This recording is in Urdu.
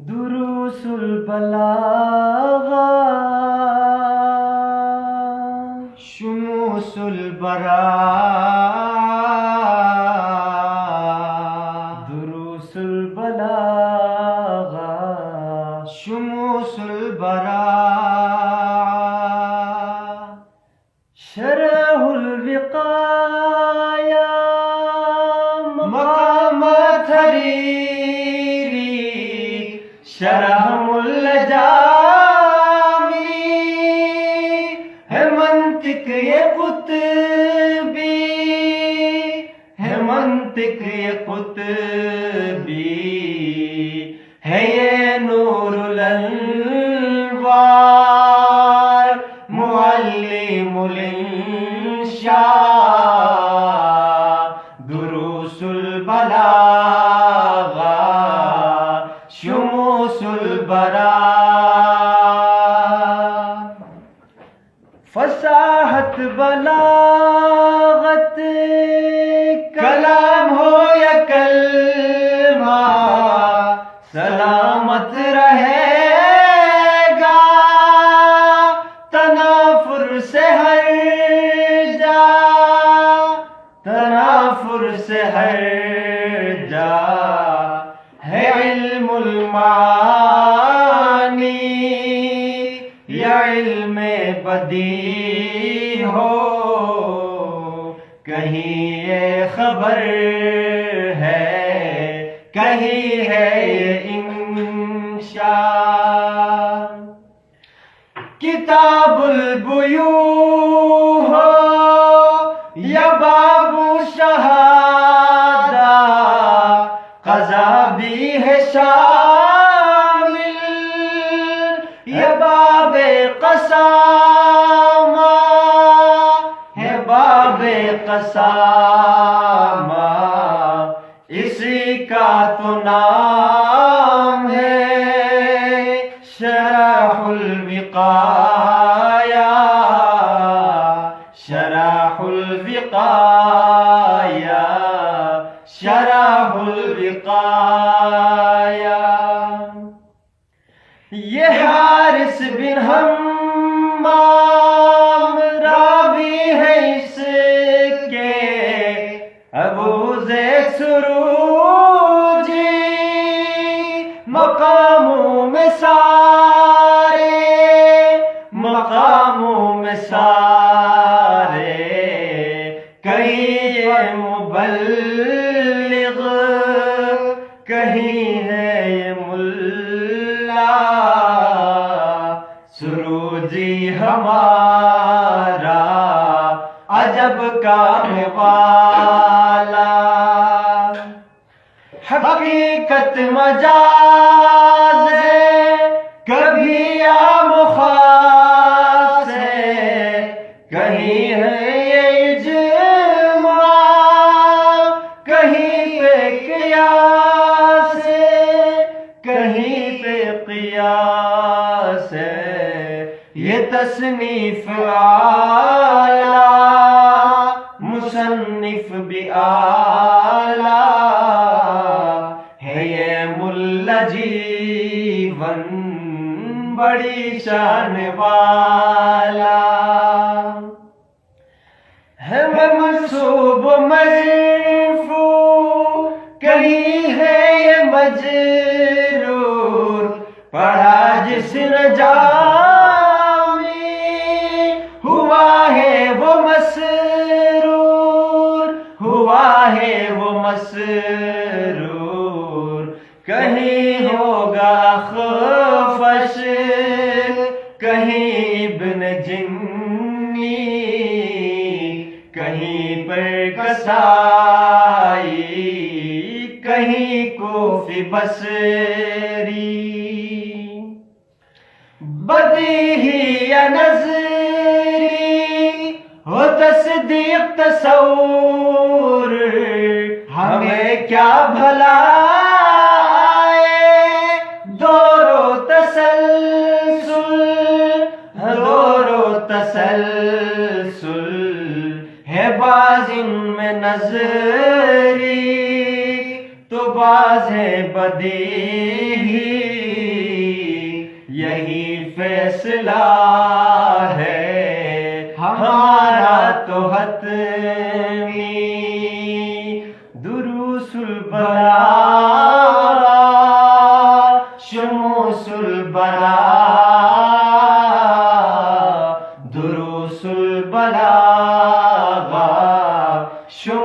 دروس البلاغہ شموس البراء دروس البلاغہ شموس البراء شرح الوقایا مقامات حریری شرح الجامی ہے منطق یہ قطبی ہے منطق یہ قطبی ہے یہ نور الانوار معلم الانشاء دروس البلاغہ شموس البراء فصاحت بلاغت کلام ہو یا کلمہ سلامت رہے گا تنافر سے ہر جا تنافر سے ہر جا ہے علم المعانی یا علم بدیع ہو کہیں یہ خبر ہے کہیں ہے یہ انشاء کتاب البیوع ہو یا باب شہادہ قضا بھی ہے شامل یہ باب قسامہ ہے باب قسامہ اسی کا تو نام ہے شرح الوقایا شرح الوقایا شرح الوقایا یہ حارث بن حمام راوی ہے اس کے ابو زید سروجی مقاموں میں سارے کہیں یہ مبلغ کہیں ہے یہ ملا سروجی ہمارا عجب کا والا حقیقت مجاز ہے کبھی عام و خاص ہے کہیں ہے یہ اجماع کہیں پہ قیاس ہے کہیں پہ قیاس ہے یہ تصنیف اعلیٰ مصنف بھی اعلیٰ ہے یہ ملا جیون بڑی شان والا ہے منصوب مرفوع کہیں ہے یہ مجرور پڑھا جس نے جامی ہوا ہے وہ مسرور ہوا ہے وہ مسرور کہیں ہوگا خفش کہیں ابن جنی کہیں پر کسائی کہیں کوفی بصری بدیہی یا نظری ہو تصدیق تصور ہمیں کیا بھلا دور و تسلسل ہے باز ان میں نظری تو باز بدیہی یہی فیصلہ ہے ہمارا تو حتمی دروس البلا شموس البلا دروس البلا شموس